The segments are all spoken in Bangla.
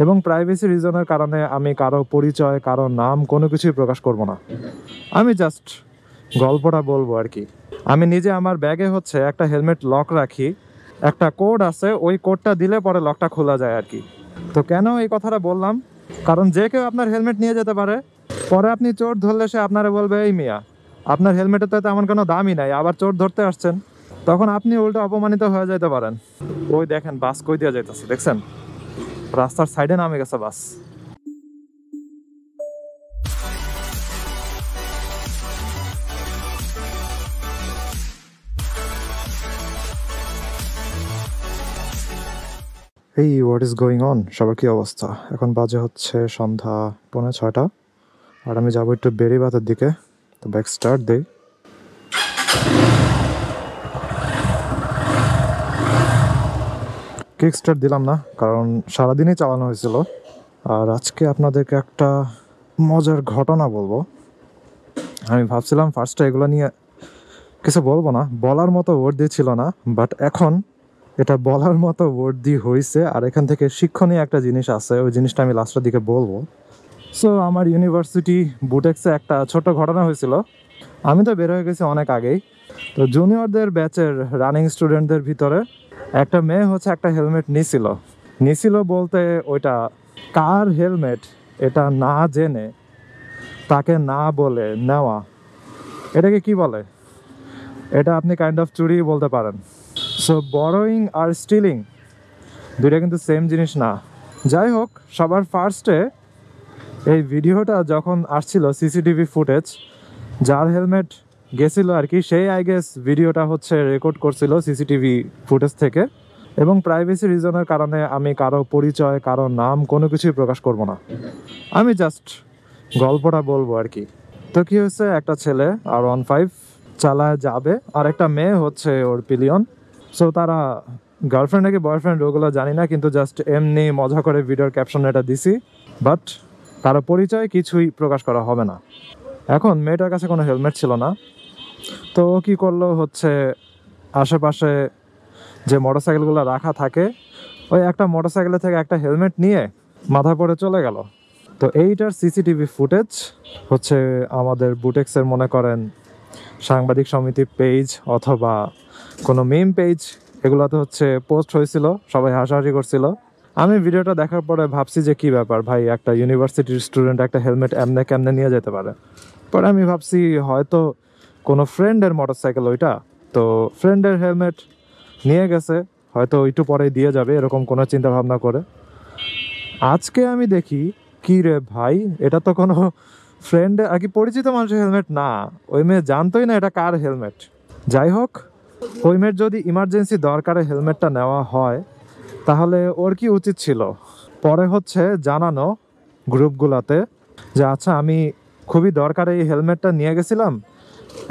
এবং প্রাইভেসি রিজনের কারণে আমি কারো পরিচয়, কারো নাম কোনো কিছুই প্রকাশ করব না। আমি জাস্ট গল্পটা বলবো আর কি। আমি নিজে আমার ব্যাগে হচ্ছে একটা হেলমেট লক রাখি, একটা কোড আছে, ওই কোডটা দিলে পরে লকটা খোলা যায় আর কি। তো কেন এই কথাটা বললাম, কারণ যে কেউ আপনার হেলমেট নিয়ে যেতে পারে, পরে আপনি চোর ধরলে সে আপনারা বলবে, এই মিয়া আপনার হেলমেটের তো তেমন কোনো দামই নাই, আবার চোর ধরতে আসছেন। তখন আপনি উল্টো অপমানিত হয়ে যেতে পারেন। ওই দেখেন বাস কই দিয়ে যাইতেছে, দেখছেন? রাস্তার সাইডে নামে গেছে বাস। এই হোয়াট ইজ গোয়িং অন, সবার কি অবস্থা? এখন বাজে হচ্ছে সন্ধ্যা 5:45, আর আমি যাবো একটু বেড়িবাঁধের দিকে। তো ব্যাক স্টার্ট দেই। কিক স্টার্ট দিলাম না, কারণ সারাদিনই চালানো হয়েছিল। আর আজকে আপনাদেরকে একটা মজার ঘটনা বলবো। আমি ভাবছিলাম ফার্স্টে এগুলো নিয়ে কিছু বলবো না, বলার মতো ওয়ার্ড ছিল না, বাট এখন এটা বলার মতো ওয়ার্ড দিয়ে হয়েছে। আর এখান থেকে শিক্ষণীয় একটা জিনিস আছে, ওই জিনিসটা আমি লাস্টের দিকে বলবো। সো আমার ইউনিভার্সিটি বুটেক্সে একটা ছোট ঘটনা হয়েছিল। আমি তো বের হয়ে গেছি অনেক আগেই। তো জুনিয়রদের ব্যাচের রানিং স্টুডেন্টদের ভিতরে একটা মেয়ে হচ্ছে একটা হেলমেট নিছিল বলতে ওইটা কার হেলমেট এটা না জেনে, তাকে না বলে নেওয়া, এটাকে কি বলে? এটা আপনি কাইন্ড অফ চুরি বলতে পারেন। সো বরোয়িং আর স্টিলিং দুইটা কিন্তু সেম জিনিস না। যাই হোক, সবার ফার্স্টে এই ভিডিওটা যখন আসছিল, সিসিটিভি ফুটেজ, যার হেলমেট গেছিল আর কি, সেই আই গেস ভিডিওটা হচ্ছে রেকর্ড করছিল সিসিটিভি ফুটেজ থেকে। এবং প্রাইভেসি রিজনের কারণে আমি কারো পরিচয়, কারো নাম কোনো কিছুই প্রকাশ করব না। আমি জাস্ট গল্পটা বলবো আর কি। তো কি হয়েছে, একটা ছেলে R15 চালায় যাবে, আর একটা মেয়ে হচ্ছে ওর পিলিয়ন। সো তারা গার্লফ্রেন্ড নাকি বয়ফ্রেন্ড ওগুলো জানি না, কিন্তু জাস্ট এমনি মজা করে ভিডিওর ক্যাপশন এটা দিছি, বাট কারো পরিচয় কিছুই প্রকাশ করা হবে না। এখন মেয়েটার কাছে কোনো হেলমেট ছিল না, তো ও কী করলো হচ্ছে, আশেপাশে যে মোটরসাইকেলগুলো রাখা থাকে, ওই একটা মোটরসাইকেলের থেকে একটা হেলমেট নিয়ে মাথা পরে চলে গেল। তো এইটার সিসিটিভি ফুটেজ হচ্ছে আমাদের বুটেক্সের মনে করেন সাংবাদিক সমিতি পেজ অথবা কোনো মিম পেজ, এগুলোতে হচ্ছে পোস্ট হয়েছিল, সবাই হাসাহাসি করছিল। আমি ভিডিওটা দেখার পরে ভাবছি যে কী ব্যাপার ভাই, একটা ইউনিভার্সিটির স্টুডেন্ট একটা হেলমেট এমনে কেমনে নিয়ে যেতে পারে। পরে আমি ভাবছি হয়তো কোনো ফ্রেন্ডের মোটরসাইকেল ওইটা, তো ফ্রেন্ডের হেলমেট নিয়ে গেছে, হয়তো একটু পরেই দিয়ে যাবে, এরকম কোনো চিন্তা ভাবনা করে আজকে আমি দেখি কি রে ভাই, এটা তো কোনো ফ্রেন্ড আর কি পরিচিত মানুষের হেলমেট না, ওই মেয়ে জানতোই না এটা কার হেলমেট। যাই হোক, ওই মেয়ের যদি ইমার্জেন্সি দরকারে হেলমেটটা নেওয়া হয়, তাহলে ওর কি উচিত ছিল পরে হচ্ছে জানানো গ্রুপগুলোতে যে আচ্ছা আমি খুবই দরকারে এই হেলমেটটা নিয়ে গেছিলাম,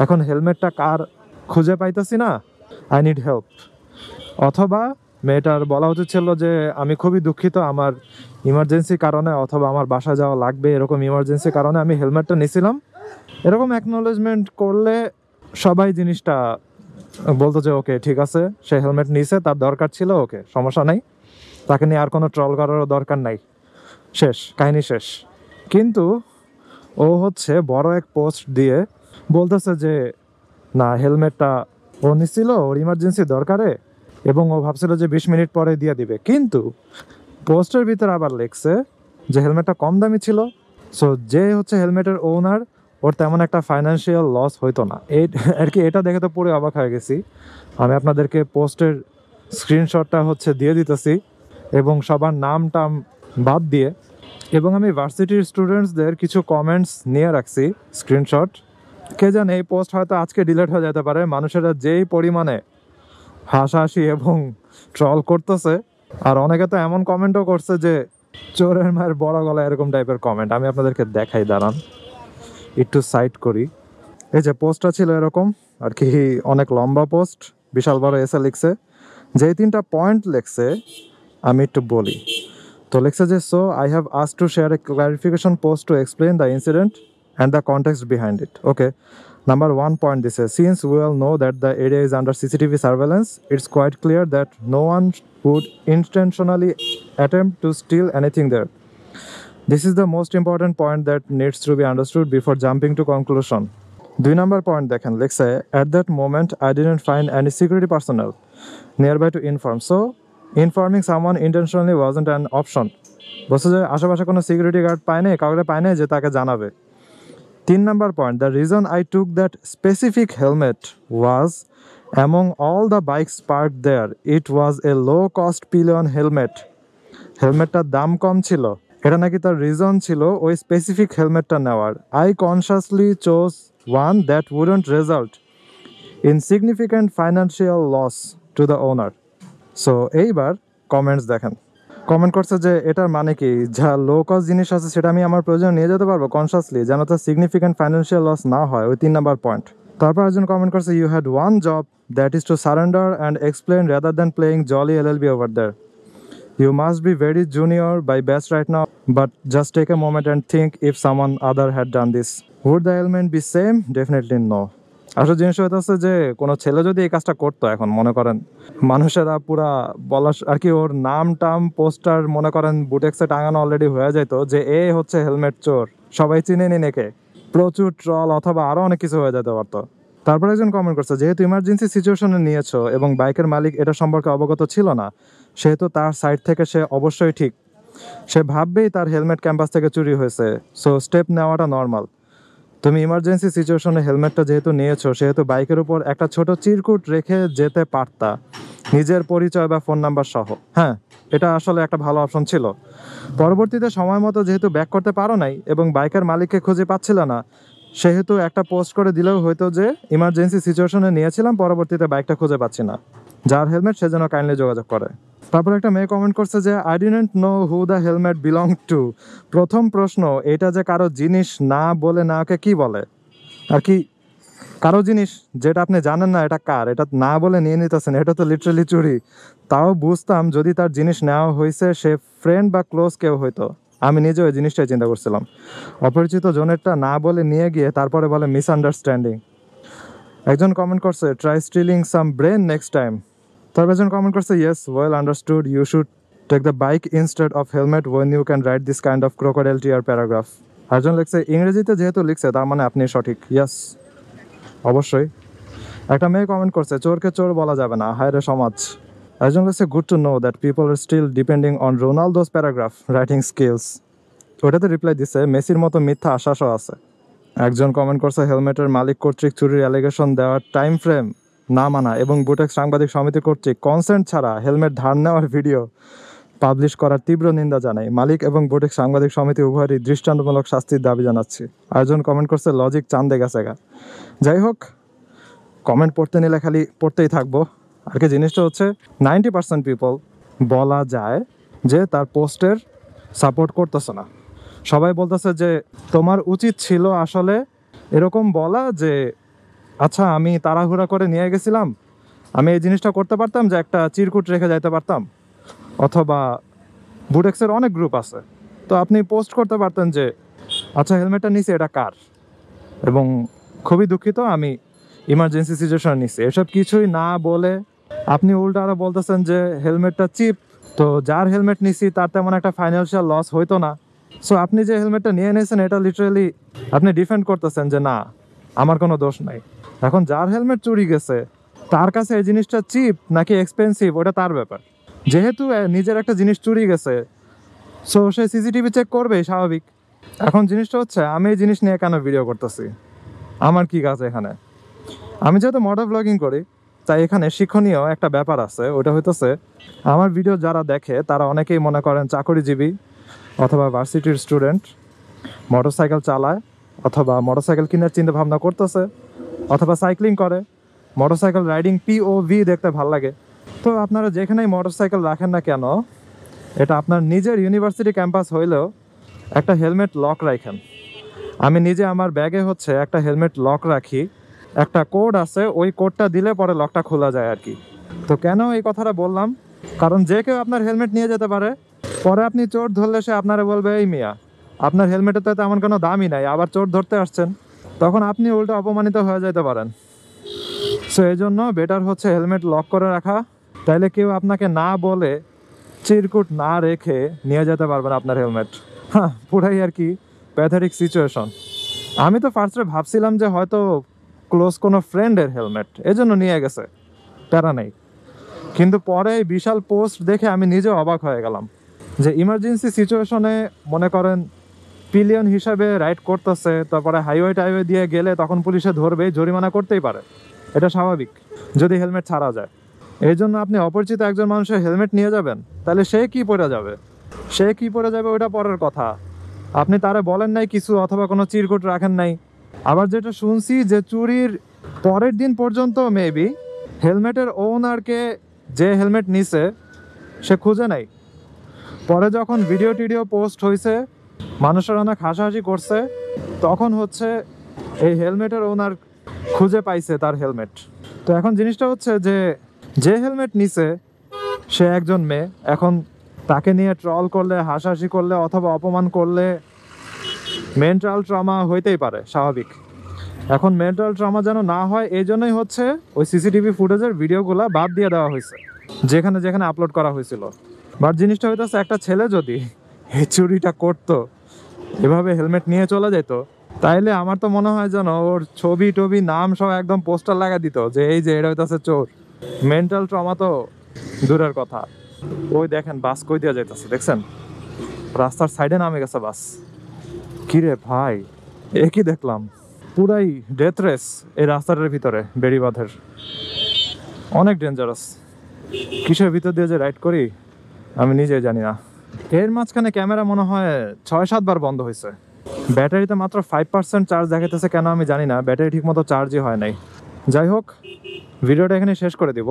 এখন হেলমেটটা কার খুঁজে পাইতেছি না, আই নিড হেল্প। অথবা মেয়েটার বলা উচিত ছিল যে আমি খুবই দুঃখিত, আমার ইমার্জেন্সি কারণে অথবা আমার বাসা যাওয়া লাগবে, এরকম ইমার্জেন্সি কারণে আমি হেলমেটটা নিয়েছিলাম। এরকম অ্যাকনোলেজমেন্ট করলে সবাই জিনিসটা বলতো যে ওকে ঠিক আছে, সে হেলমেট নিয়েছে, তার দরকার ছিল, ওকে সমস্যা নাই, তাকে নিয়ে আর কোনো ট্রল করারও দরকার নাই, শেষ কাহিনী শেষ। কিন্তু ও হচ্ছে বড় এক পোস্ট দিয়ে বলতেছে যে না, হেলমেটটা ও নিছিল ওর ইমার্জেন্সি দরকারে, এবং ও ভাবছিল যে 20 মিনিট পরে দিয়ে দিবে, কিন্তু পোস্টের ভিতরে আবার লিখছে যে হেলমেটটা কম দামি ছিল। সো যে হচ্ছে হেলমেটের ওনার, ওর তেমন একটা ফাইন্যান্সিয়াল লস হইতো না এই আর কি। এটা দেখে তো পুরো অবাক হয়ে গেছি। আমি আপনাদেরকে পোস্টের স্ক্রিনশটটা হচ্ছে দিয়ে দিতেছি, এবং সবার নাম টাম বাদ দিয়ে, এবং আমি ভার্সিটির স্টুডেন্টসদের কিছু কমেন্টস নিয়ে রাখছি স্ক্রিনশট। কে জানে এই পোস্ট হয়তো আজকে ডিলিট হয়ে যেতে পারে, মানুষেরা যেই পরিমাণে হাসাহাসি এবং ট্রল করতেছে। আর অনেকে তো এমন কমেন্টও করছে যে চোরের মায়ের বড় গলা, এরকম টাইপের কমেন্ট। আমি আপনাদেরকে দেখাই, দাঁড়ান একটু সাইড করি। এই যে পোস্টটা ছিল এরকম আর কি, অনেক লম্বা পোস্ট, বিশাল বড় এসে লিখছে, যেই 3টা পয়েন্ট লিখছে আমি একটু বলি। তো লিখছে যে so I have asked to share A clarification post to explain the incident and the context behind it. Okay, Number 1 point this is, since we all know that the area is under CCTV surveillance, it's quite clear that no one would intentionally attempt to steal anything there. This is the most important point that needs to be understood before jumping to conclusion. 2 number point দেখেন লিখছে, at that moment I didn't find any security personnel nearby to inform, so informing someone intentionally wasn't an option. বলছে যে আশেপাশে কোনো সিকিউরিটি গার্ড পায় নাই, কাউকে পায় নাই যে তাকে জানাবে। 3 number point, the reason I took that specific helmet was, among all the bikes parked there, it was a low cost pillion helmet. হেলমেটটার দাম কম ছিল, এটা নাকি তার রিজন ছিল ওই স্পেসিফিক হেলমেটটা নেওয়ার। I consciously chose one that wouldn't result in significant financial loss to the owner. So এইবার কমেন্টস দেখেন। কমেন্ট করছে যে এটার মানে কি, যা লো কস্ট জিনিস আছে সেটা আমি আমার প্রয়োজনে নিয়ে যেতে পারবো কনসিয়াসলি, যেন তার সিগনিফিক্যান্ট ফাইন্যান্সিয়াল লস না হয়, ওই 3 number পয়েন্ট। তারপর একজন কমেন্ট করছে, you had one job that is to surrender and explain rather than playing Jolly LLB over there. You must be very junior by best right now, but just take a moment and think if someone other had done this. Would the element be same? Definitely no. আসলে জিনিস হইতেছে যে কোনো ছেলে যদি এই কাজটা করতো, এখন মনে করেন মানুষেরা পুরা বলা আর কি, ওর নাম টাম পোস্টার মনে করেন বুটেক্সে টাঙানো অলরেডি হয়ে যেত যে এ হচ্ছে হেলমেট চোর, সবাই চিনে নি নেকে, প্রচুর ট্রল অথবা আরো অনেক কিছু হয়ে যেতে পারতো। তারপর একজন কমেন্ট করছে, যেহেতু ইমার্জেন্সি সিচুয়েশনে নিয়েছো এবং বাইকের মালিক এটা সম্পর্কে অবগত ছিল না, সেহেতু তার সাইড থেকে সে অবশ্যই ঠিক, সে ভাববেই তার হেলমেট ক্যাম্পাস থেকে চুরি হয়েছে, সো স্টেপ নেওয়াটা নর্মাল। তুমি ইমার্জেন্সি সিচুয়েশনে হেলমেটটা যেহেতু নিয়েছো, সেহেতু বাইকের উপর একটা ছোট চিরকুট রেখে যেতে পারতা, নিজের পরিচয় বা ফোন নাম্বার সহ। হ্যাঁ, এটা আসলে একটা ভালো অপশন ছিল। পরবর্তীতে সময় মতো যেহেতু ব্যাক করতে পারো নাই এবং বাইকের মালিককে খুঁজে পাচ্ছিল না, সেহেতু একটা পোস্ট করে দিলেও হয়তো যে ইমার্জেন্সি সিচুয়েশনে নিয়েছিলাম, পরবর্তীতে বাইকটা খুঁজে পাচ্ছি না, যার হেলমেট সে যেন কাইন্ডলি যোগাযোগ করে। তারপর একটা মেয়ে কমেন্ট করছে যে, I didn't know who the helmet belong to. প্রথম প্রশ্ন, এটা যে কারো জিনিস না বলে না ওকে কি বলে আর কি, কারো জিনিস যেটা আপনি জানেন না এটা কার, এটা না বলে নিয়ে নিতেছেন, এটা তো লিটারালি চুরি। তাও বুঝতাম যদি তার জিনিস নেওয়া হয়েছে সে ফ্রেন্ড বা ক্লোজ কেউ হয়তো, আমি নিজে ওই জিনিসটাই চিন্তা করছিলাম। অপরিচিত জনেরটা না বলে নিয়ে গিয়ে তারপরে বলে মিসআন্ডারস্ট্যান্ডিং। একজন কমেন্ট করছে, try stealing some brain next time. তারপর একজন কমেন্ট করছে, yes well understood, you should take the bike instead of helmet when you can write this kind of crocodile tear paragraph. একজন লিখছে, ইংরেজিতে যেহেতু লিখছে তার মানে আপনি সঠিক। ইয়াস, অবশ্যই। একটা মেয়ে কমেন্ট করছে, চোরকে চোর বলা যাবে না, হায় রে সমাজ। একজন লিখছে, good to know that people are still depending on Ronaldo's paragraph writing skills. ওটাতে রিপ্লাই দিচ্ছে, মেসির মতো মিথ্যা আশ্বাসও আছে। একজন কমেন্ট করছে, হেলমেটের মালিক কর্তৃক চুরির অ্যালিগেশন দেওয়ার টাইম ফ্রেম না মানা এবং বুটেক্স সাংবাদিক সমিতি কর্তৃক কনসেন্ট ছাড়া হেলমেট ধার নেওয়ার ভিডিও পাবলিশ করার তীব্র নিন্দা জানাই। মালিক এবং বুটেক্স সাংবাদিক সমিতি উভয়েরই দৃষ্টান্তমূলক শাস্তির দাবি জানাচ্ছি। আরেকজন কমেন্ট করছে, লজিক চান্দে গেছে গা। যাই হোক, কমেন্ট পড়তে নিলে খালি পড়তেই থাকবো আর কি। জিনিসটা হচ্ছে 90% পিপল বলা যায় যে তার পোস্টের সাপোর্ট করতেছে না। সবাই বলতেছে যে তোমার উচিত ছিল আসলে এরকম বলা যে, আচ্ছা আমি তাড়াহুড়া করে নিয়ে গেছিলাম, আমি এই জিনিসটা করতে পারতাম যে একটা চিরকুট রেখে যাইতে পারতাম, অথবা বুটেক্সের অনেক গ্রুপ আছে, তো আপনি পোস্ট করতে পারতেন যে আচ্ছা হেলমেটটা নিছি এটা কার, এবং খুবই দুঃখিত আমি ইমার্জেন্সি সিচুয়েশন নিছি। এসব কিছুই না বলে আপনি উল্টা আরও বলতেছেন যে হেলমেটটা চিপ, তো যার হেলমেট নিছি তার তেমন একটা ফাইন্যান্সিয়াল লস হইতো না। সো আপনি যে হেলমেটটা নিয়ে নিয়েছেন এটা লিটারালি আপনি ডিফেন্ড করতেছেন যে না আমার কোনো দোষ নাই। এখন যার হেলমেট চুরি গেছে তার কাছে এই জিনিসটা চিপ নাকি এক্সপেন্সিভ ওটা তার ব্যাপার। যেহেতু নিজের একটা জিনিস চুরি গেছে, সো সে CCTV চেক করবেই, স্বাভাবিক। এখন জিনিসটা হচ্ছে আমি এই জিনিস নিয়ে কেন ভিডিও করতেছি, আমার কি কাজ এখানে? আমি যেহেতু মোটর ব্লগিং করি তাই এখানে শিক্ষণীয় একটা ব্যাপার আছে। ওটা হইতেছে, আমার ভিডিও যারা দেখে তারা অনেকেই মনে করেন চাকরিজীবী অথবা ভার্সিটির স্টুডেন্ট, মোটরসাইকেল চালায় অথবা মোটরসাইকেল কেনার চিন্তা ভাবনা করতেছে, অথবা সাইক্লিং করে, মোটরসাইকেল রাইডিং POV দেখতে ভাল লাগে। তো আপনারা যেখানেই মোটরসাইকেল রাখেন না কেন, এটা আপনার নিজের ইউনিভার্সিটি ক্যাম্পাস হইলেও একটা হেলমেট লক রাখেন। আমি নিজে আমার ব্যাগে হচ্ছে একটা হেলমেট লক রাখি, একটা কোড আছে, ওই কোডটা দিলে পরে লকটা খোলা যায় আর কি। তো কেন এই কথাটা বললাম, কারণ যে কেউ আপনার হেলমেট নিয়ে যেতে পারে, পরে আপনি চোর ধরলে সে আপনারা বলবে, এই মিয়া আপনার হেলমেটের তো তেমন কোনো দামই নাই, আবার চোর ধরতে আসছেন। তখন আপনি উল্টো অপমানিত হয়ে যেতে পারেন। সো এই জন্য বেটার হচ্ছে হেলমেট লক করে রাখা, তাইলে কেউ আপনাকে না বলে চিরকুট না রেখে নিয়ে যেতে পারবেন আপনার হেলমেট। হ্যাঁ, পুরাই আর কি প্যাথেটিক সিচুয়েশন। আমি তো ফার্স্টে ভাবছিলাম যে হয়তো ক্লোজ কোনো ফ্রেন্ডের হেলমেট, এজন্য নিয়ে গেছে, প্যারা নেই। কিন্তু পরে বিশাল পোস্ট দেখে আমি নিজেও অবাক হয়ে গেলাম যে ইমার্জেন্সি সিচুয়েশনে মনে করেন পিলিয়ন হিসাবে রাইড করতেছে, তারপরে হাইওয়ে টাইওয়ে দিয়ে গেলে তখন পুলিশে ধরবে, জরিমানা করতেই পারে, এটা স্বাভাবিক যদি হেলমেট ছাড়া যায়। এই জন্য আপনি অপরিচিত একজন মানুষের হেলমেট নিয়ে যাবেন, তাহলে সে কি পরে যাবে, ওটা পরের কথা। আপনি তারে বলেন নাই কিছু, অথবা কোনো চিরকুট রাখেন নাই। আবার যেটা শুনছি যে চুরির পরের দিন পর্যন্ত মেবি হেলমেটের ওনারকে, যে হেলমেট নিছে সে খুঁজে নাই। পরে যখন ভিডিও টিডিও পোস্ট হয়েছে, মানুষের অনেক হাসাহাসি করছে, তখন হচ্ছে এই হেলমেটের ওনার খুঁজে পাইছে তার হেলমেট। তো এখন জিনিসটা হচ্ছে যে হেলমেট নিছে সে একজন মেয়ে, এখন তাকে নিয়ে ট্রল করলে, হাসাহাসি করলে অথবা অপমান করলে মেন্টাল ট্রমা হইতেই পারে, স্বাভাবিক। এখন মেন্টাল ট্রমা যেন না হয় এই জন্যই হচ্ছে ওই সিসিটিভি ফুটেজের ভিডিওগুলো বাদ দিয়ে দেওয়া হয়েছে যেখানে যেখানে আপলোড করা হয়েছিল। বাট জিনিসটা হইতেছে একটা ছেলে যদি এই চুরিটা করতো, এভাবে হেলমেট নিয়ে চলে যেত, তাইলে আমার তো মনে হয় যেন ওর ছবি টবি নাম সব একদম পোস্টার লাগা দিত যে এই যে এটা হইতেছে চোর। মেন্টাল ট্রমা তো দূরের কথা। ওই দেখেন বাস কই দিয়ে যাইতেছে, দেখছেন রাস্তার সাইডে নামে গেছে বাস। কিরে ভাই, এ কি দেখলাম, পুরাই ডেথ রেস এই রাস্তাটার ভিতরে, বেড়িবাঁধের, অনেক ডেঞ্জারাস। কিসের ভিতর দিয়ে যে রাইড করি আমি নিজেই জানি না। এর মাঝখানে ক্যামেরা মনে হয় 6-7 বার বন্ধ হয়েছে। ব্যাটারিতে মাত্র 5% চার্জ দেখাইতেছে, কেন আমি জানি না, ব্যাটারি ঠিক মতো চার্জই হয় নাই। যাই হোক, ভিডিওটা এখানে শেষ করে দিব।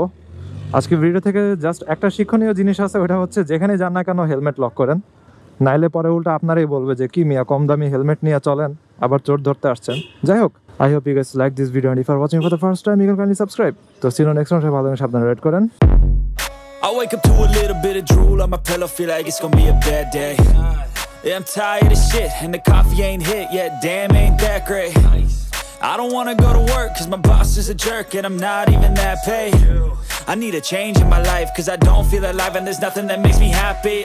আজকে ভিডিও থেকে জাস্ট একটা শিক্ষণীয় জিনিস আছে, ওটা হচ্ছে যেখানে যান না কেন হেলমেট লক করেন, নাইলে পরে উল্টা আপনারাই বলবে যে কি মিয়া কম দামি হেলমেট নিয়ে চলেন, আবার চোর ধরতে আসছেন। যাই হোক, I hope you guys like this video and if you are watching for the first time you can kindly subscribe. তো সি ইউ নেক্সট টাইম, ভালো সাবধানে রাইড করেন। I wake up to a little bit of drool on my pillow, feel like it's gonna be a bad day. Yeah, I'm tired of shit and the coffee ain't hit yet, damn ain't that great. I don't wanna go to work cause my boss is a jerk and I'm not even that paid. I need a change in my life cause I don't feel alive and there's nothing that makes me happy.